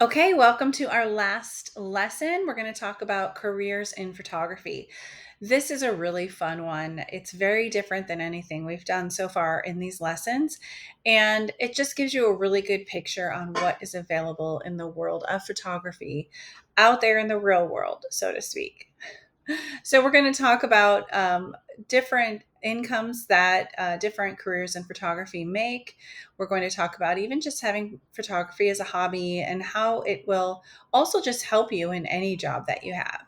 Okay, welcome to our last lesson. We're going to talk about careers in photography. This is a really fun one. It's very different than anything we've done so far in these lessons, and it just gives you a really good picture on what is available in the world of photography out there in the real world, so to speak. So we're going to talk about different incomes that different careers in photography make. We're going to talk about even just having photography as a hobby and how it will also just help you in any job that you have.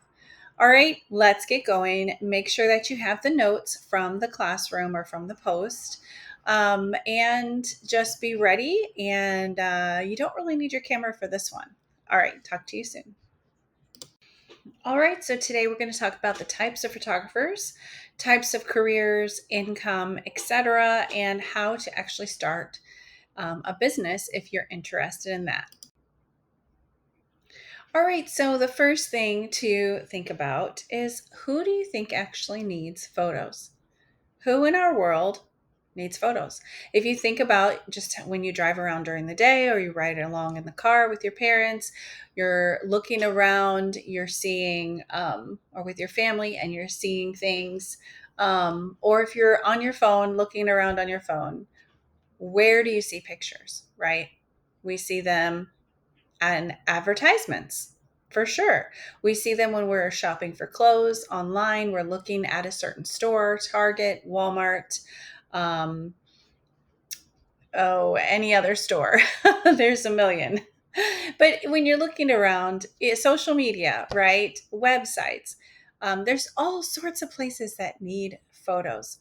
All right, let's get going. Make sure that you have the notes from the classroom or from the post. And just be ready. And you don't really need your camera for this one. All right, talk to you soon. All right, so today we're going to talk about the types of photographers, types of careers, income, etc., and how to actually start a business if you're interested in that. All right, so the first thing to think about is who do you think actually needs photos? Who in our world needs photos? If you think about just when you drive around during the day or you ride along in the car with your parents, you're looking around, you're seeing, or with your family and you're seeing things, or if you're on your phone, looking around on your phone, where do you see pictures, right? We see them and advertisements for sure. We see them when we're shopping for clothes online. We're looking at a certain store, Target, Walmart, um, any other store. There's a million. But when you're looking around, social media, right? Websites, there's all sorts of places that need photos.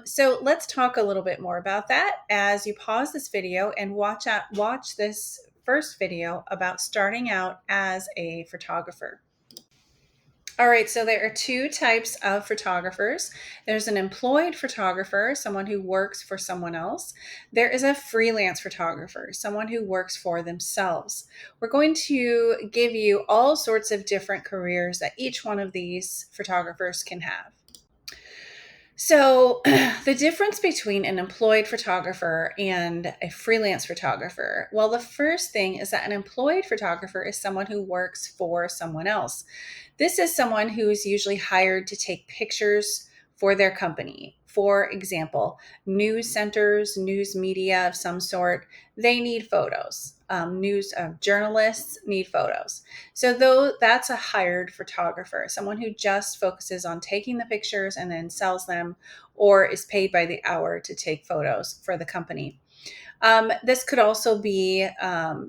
So let's talk a little bit more about that as you pause this video and watch this first video about starting out as a photographer. All right, so there are two types of photographers. There's an employed photographer, someone who works for someone else. There is a freelance photographer, someone who works for themselves. We're going to give you all sorts of different careers that each one of these photographers can have. So, the difference between an employed photographer and a freelance photographer. Well, the first thing is that an employed photographer is someone who works for someone else. This is someone who is usually hired to take pictures for their company. For example, news centers, news media of some sort, they need photos. News journalists need photos. So though that's a hired photographer, someone who just focuses on taking the pictures and then sells them or is paid by the hour to take photos for the company. This could also be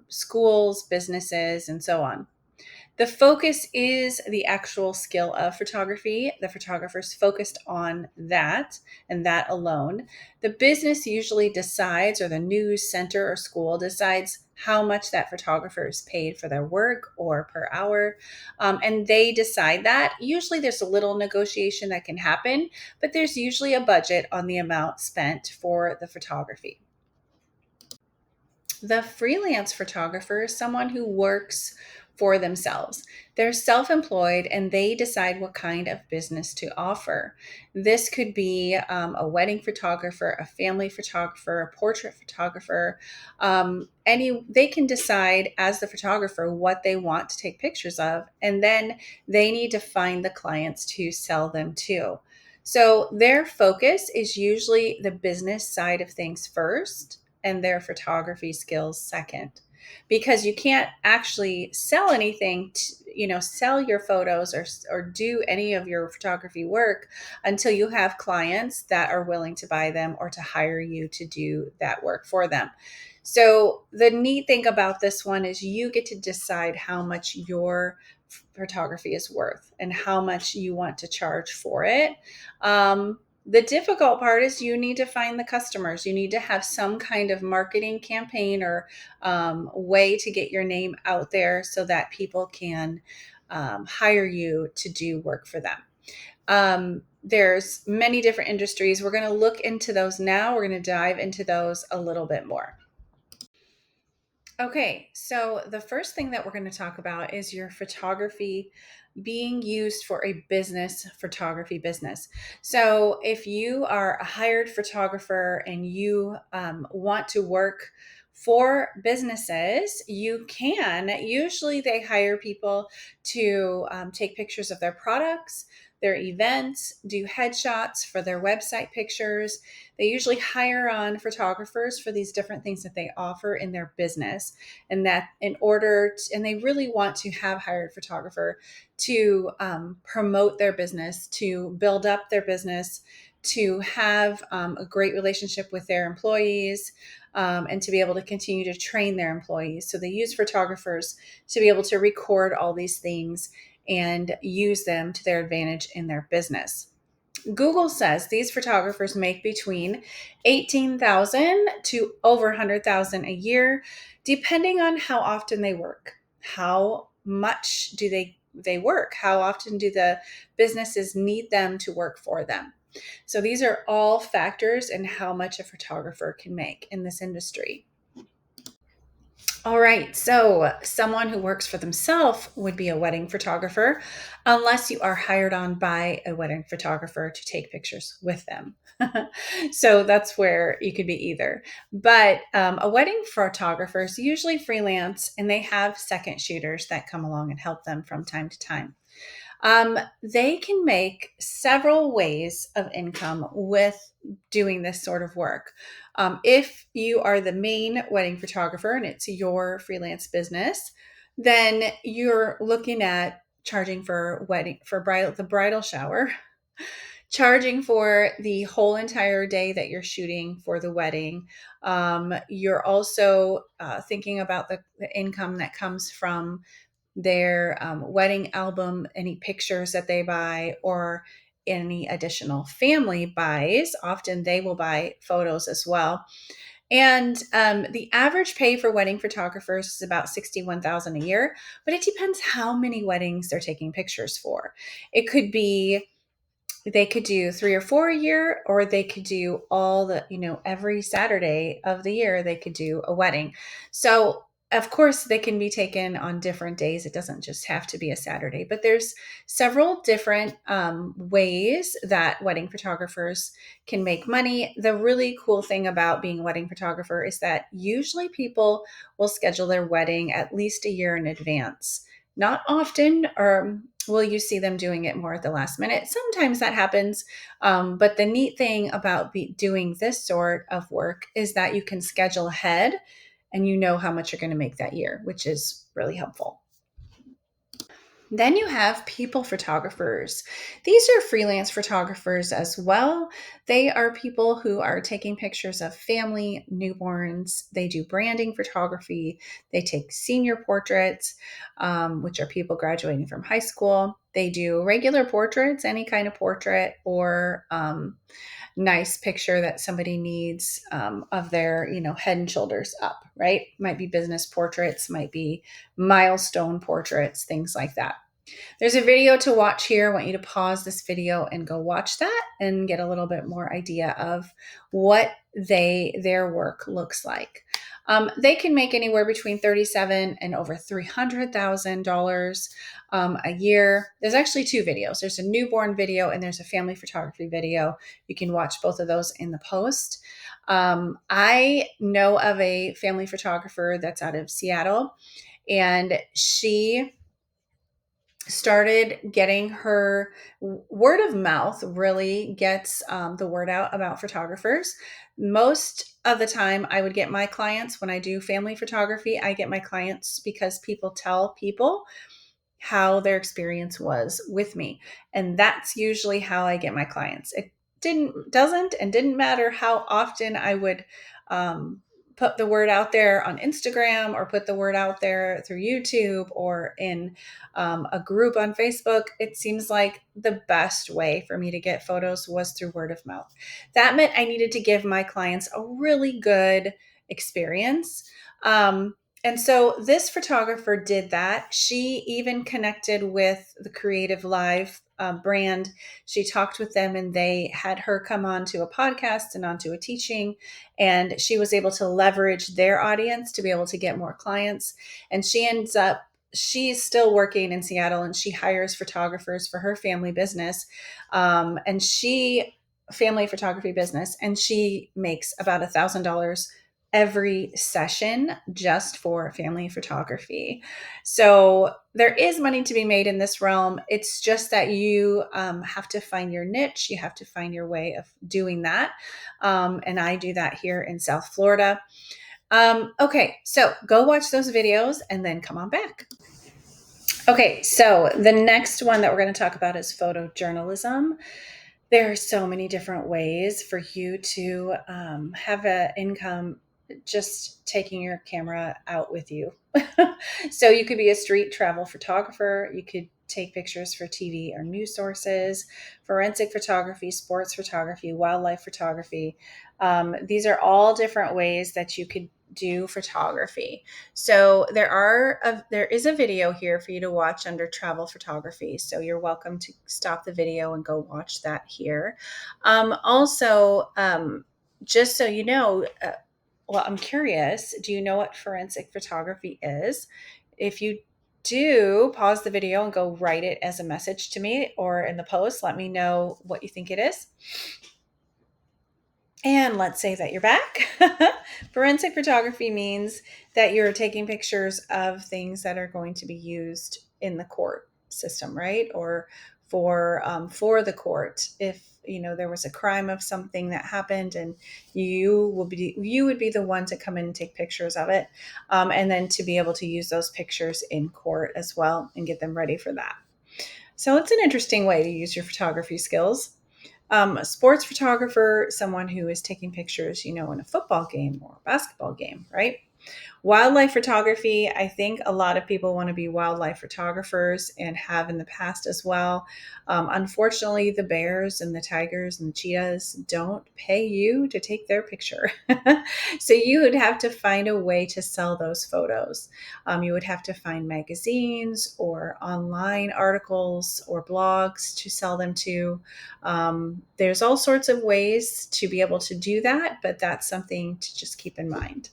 schools, businesses, and so on. The focus is the actual skill of photography. The photographer's focused on that and that alone. The business usually decides, or the news center or school decides, how much that photographer is paid for their work or per hour. And they decide that. Usually there's a little negotiation that can happen, but there's usually a budget on the amount spent for the photography. The freelance photographer is someone who works for themselves. They're self employed and they decide what kind of business to offer. This could be a wedding photographer, a family photographer, a portrait photographer. They can decide as the photographer what they want to take pictures of, and then they need to find the clients to sell them to. So their focus is usually the business side of things first and their photography skills second, because you can't actually sell anything sell your photos or do any of your photography work until you have clients that are willing to buy them or to hire you to do that work for them. So the neat thing about this one is you get to decide how much your photography is worth and how much you want to charge for it. The difficult part is you need to find the customers. You need to have some kind of marketing campaign or way to get your name out there so that people can hire you to do work for them. There's many different industries. We're going to look into those now. We're going to dive into those a little bit more. Okay, so the first thing that we're going to talk about is your photography being used for a business photography business. So, if you are a hired photographer and you want to work For businesses, you can, usually they hire people to take pictures of their products, their events, do headshots for their website pictures. They usually hire on photographers for these different things that they offer in their business. And that and they really want to have hired photographer to promote their business, to build up their business, to have a great relationship with their employees, and to be able to continue to train their employees. So they use photographers to be able to record all these things and use them to their advantage in their business. Google says these photographers make between 18,000 to over 100,000 a year, depending on how often they work. How much do they work? How often do the businesses need them to work for them? So these are all factors in how much a photographer can make in this industry. All right, so someone who works for themselves would be a wedding photographer, unless you are hired on by a wedding photographer to take pictures with them. So that's where you could be either. But a wedding photographer is usually freelance, and they have second shooters that come along and help them from time to time. They can make several ways of income with doing this sort of work. If you are the main wedding photographer and it's your freelance business, then you're looking at charging for the bridal shower, charging for the whole entire day that you're shooting for the wedding. You're also thinking about the income that comes from their wedding album, any pictures that they buy, or any additional family buys. Often they will buy photos as well. And the average pay for wedding photographers is about $61,000 a year, but it depends how many weddings they're taking pictures for. It could be they could do 3 or 4 a year, or they could do every Saturday of the year, they could do a wedding. So, of course, they can be taken on different days. It doesn't just have to be a Saturday, but there's several different ways that wedding photographers can make money. The really cool thing about being a wedding photographer is that usually people will schedule their wedding at least a year in advance. Not often, or will you see them doing it more at the last minute? Sometimes that happens. But the neat thing about doing this sort of work is that you can schedule ahead and you know how much you're going to make that year, which is really helpful. Then you have people photographers. These are freelance photographers as well. They are people who are taking pictures of family, newborns. They do branding photography. They take senior portraits, which are people graduating from high school. They do regular portraits, any kind of portrait, or nice picture that somebody needs of their, head and shoulders up, right? Might be business portraits, might be milestone portraits, things like that. There's a video to watch here. I want you to pause this video and go watch that and get a little bit more idea of what their work looks like. They can make anywhere between $37,000 and over $300,000 a year. There's actually two videos. There's a newborn video and there's a family photography video. You can watch both of those in the post. I know of a family photographer that's out of Seattle, and she started getting her word of mouth really gets the word out about photographers. Most of the time I would get my clients when I do family photography. I get my clients because people tell people how their experience was with me. And that's usually how I get my clients. It didn't matter how often I would put the word out there on Instagram, or put the word out there through YouTube, or in a group on Facebook. It seems like the best way for me to get photos was through word of mouth. That meant I needed to give my clients a really good experience. And so this photographer did that. She even connected with the Creative Live brand. She talked with them, and they had her come on to a podcast and onto a teaching. And she was able to leverage their audience to be able to get more clients. And she's still working in Seattle, and she hires photographers for her family business. Family photography business. And she makes about $1,000 every session just for family photography. So there is money to be made in this realm. It's just that you have to find your niche. You have to find your way of doing that. And I do that here in South Florida. Okay, so go watch those videos and then come on back. Okay, so the next one that we're going to talk about is photojournalism. There are so many different ways for you to have an income just taking your camera out with you. So you could be a street travel photographer. You could take pictures for TV or news sources, forensic photography, sports photography, wildlife photography. These are all different ways that you could do photography. So there is a video here for you to watch under travel photography. So you're welcome to stop the video and go watch that here. Also, just so you know, well, I'm curious, do you know what forensic photography is? If you do, pause the video and go write it as a message to me or in the post. Let me know what you think it is. And let's say that you're back. Forensic photography means that you're taking pictures of things that are going to be used in the court system, right? Or for the court. If there was a crime of something that happened, and you would be the one to come in and take pictures of it, and then to be able to use those pictures in court as well and get them ready for that. So it's an interesting way to use your photography skills. A sports photographer, someone who is taking pictures, in a football game or a basketball game, right? Wildlife photography, I think a lot of people want to be wildlife photographers and have in the past as well. Unfortunately, the bears and the tigers and the cheetahs don't pay you to take their picture. So you would have to find a way to sell those photos. You would have to find magazines or online articles or blogs to sell them to. There's all sorts of ways to be able to do that, but that's something to just keep in mind.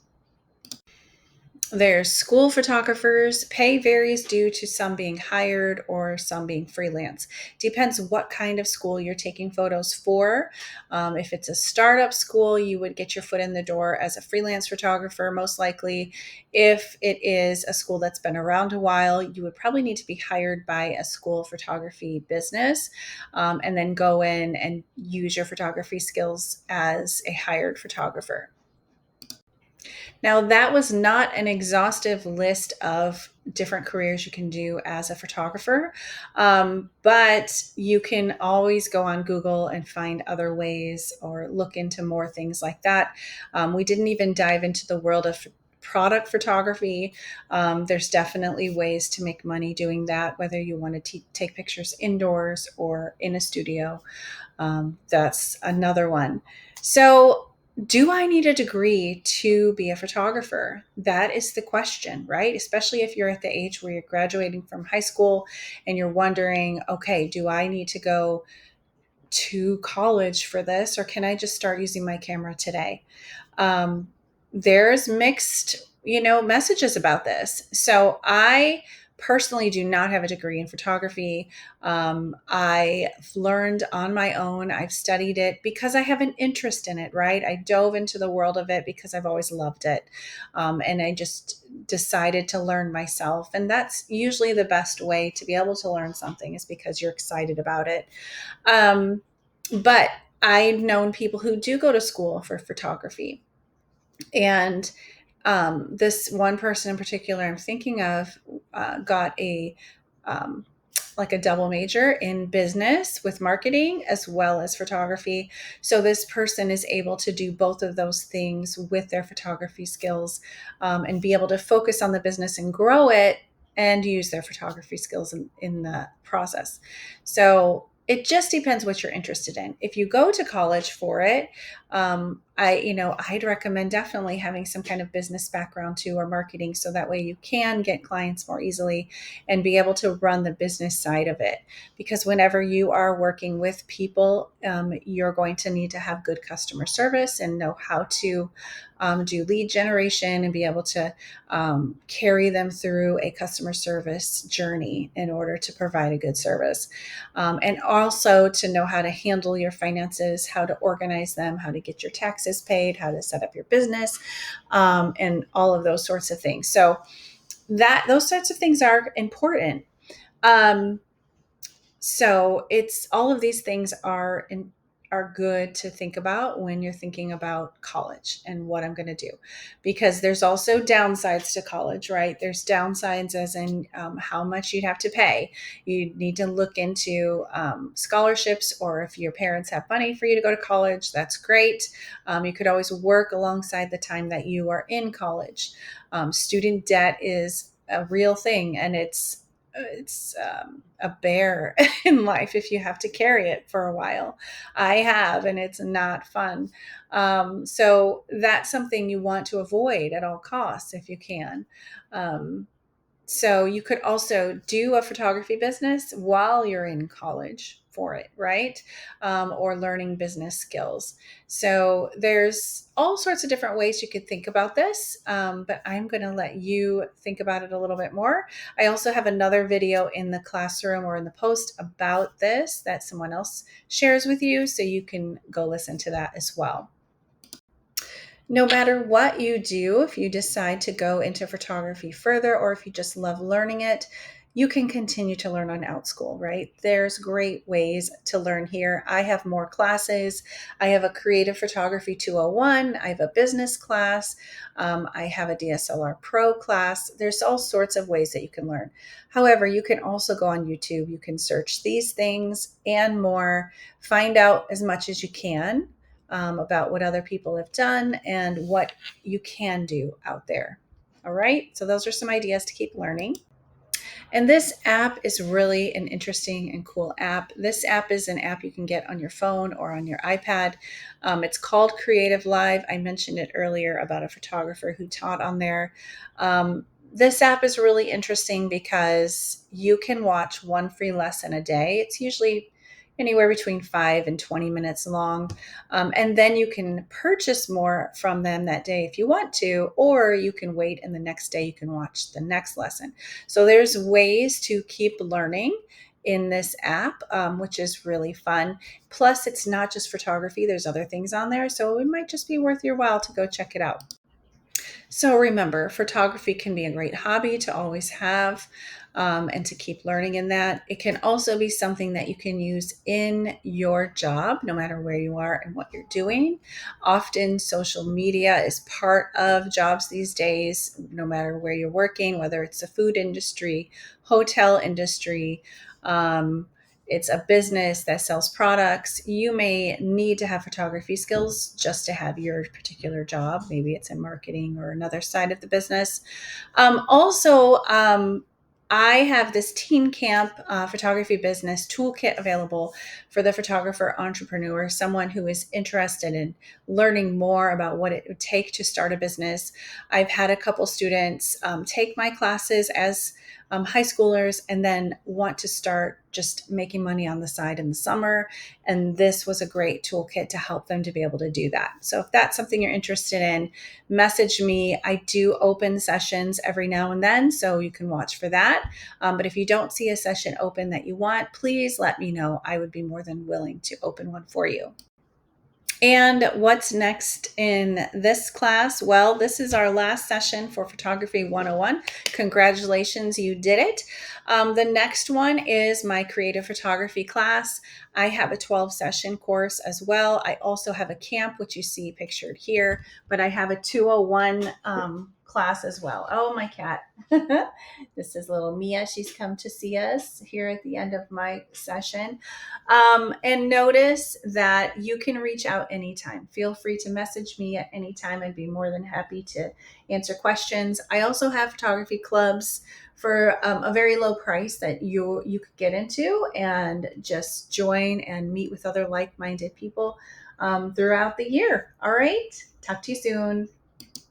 There's school photographers. Pay varies due to some being hired or some being freelance. Depends what kind of school you're taking photos for. If it's a startup school, you would get your foot in the door as a freelance photographer, most likely. If it is a school that's been around a while, you would probably need to be hired by a school photography business, and then go in and use your photography skills as a hired photographer. Now, that was not an exhaustive list of different careers you can do as a photographer, but you can always go on Google and find other ways or look into more things like that. We didn't even dive into the world of product photography. There's definitely ways to make money doing that, whether you want to take pictures indoors or in a studio. That's another one. So, do I need a degree to be a photographer? That is the question, right? Especially if you're at the age where you're graduating from high school and you're wondering, okay, do I need to go to college for this, or can I just start using my camera today? There's mixed, messages about this. So I personally do not have a degree in photography. I've learned on my own. I've studied it because I have an interest in it, right? I dove into the world of it because I've always loved it. And I just decided to learn myself. And that's usually the best way to be able to learn something, is because you're excited about it. But I've known people who do go to school for photography. And this one person in particular I'm thinking of got um, like a double major in business with marketing as well as photography. So this person is able to do both of those things with their photography skills, and be able to focus on the business and grow it and use their photography skills in the process. So it just depends what you're interested in. If you go to college for it, I'd recommend definitely having some kind of business background too, or marketing, so that way you can get clients more easily and be able to run the business side of it. Because whenever you are working with people, you're going to need to have good customer service and know how to do lead generation and be able to carry them through a customer service journey in order to provide a good service. And also to know how to handle your finances, how to organize them, how to get your tax taxes paid, how to set up your business, and all of those sorts of things. So those sorts of things are important. Um, so it's all of these things are good to think about when you're thinking about college and what I'm going to do, because there's also downsides to college, right? There's downsides as in how much you'd have to pay. You need to look into scholarships, or if your parents have money for you to go to college, that's great. You could always work alongside the time that you are in college. Student debt is a real thing, and it's a bear in life if you have to carry it for a while. I have, and it's not fun. So that's something you want to avoid at all costs if you can. Um, so you could also do a photography business while you're in college for it, right? Or learning business skills. So there's all sorts of different ways you could think about this, but I'm going to let you think about it a little bit more. I also have another video in the classroom or in the post about this that someone else shares with you, so you can go listen to that as well. No matter what you do, if you decide to go into photography further, or if you just love learning it, you can continue to learn on Outschool, right? There's great ways to learn here. I have more classes. I have a creative photography 201. I have a business class. I have a DSLR Pro class. There's all sorts of ways that you can learn. However, you can also go on YouTube. You can search these things and more, find out as much as you can about what other people have done and what you can do out there. All right. So those are some ideas to keep learning. And this app is really an interesting and cool app. This app is an app you can get on your phone or on your iPad. It's called Creative Live. I mentioned it earlier about a photographer who taught on there. This app is really interesting because you can watch one free lesson a day. It's usually anywhere between 5 and 20 minutes long. And then you can purchase more from them that day if you want to, or you can wait and the next day you can watch the next lesson. So there's ways to keep learning in this app, which is really fun. Plus, it's not just photography, there's other things on there. So it might just be worth your while to go check it out. So remember, photography can be a great hobby to always have, and to keep learning in that. It can also be something that you can use in your job, no matter where you are and what you're doing. Often social media is part of jobs these days, no matter where you're working, whether it's the food industry, hotel industry, it's a business that sells products. You may need to have photography skills just to have your particular job. Maybe it's in marketing or another side of the business. Also, I have this Teen Camp photography business toolkit available for the photographer entrepreneur, someone who is interested in learning more about what it would take to start a business. I've had a couple students take my classes as high schoolers and then want to start just making money on the side in the summer. And this was a great toolkit to help them to be able to do that. So if that's something you're interested in, message me. I do open sessions every now and then, so you can watch for that. But if you don't see a session open that you want, please let me know. I would be more than willing to open one for you. And what's next in this class? Well, this is our last session for Photography 101. Congratulations, you did it. The next one is my creative photography class. I have a 12-session course as well. I also have a camp, which you see pictured here, but I have a 201 class as well. Oh, my cat. This is little Mia. She's come to see us here at the end of my session. And notice that you can reach out anytime. Feel free to message me at any time. I'd be more than happy to answer questions. I also have photography clubs for a very low price that you could get into and just join and meet with other like-minded people throughout the year. All right. Talk to you soon.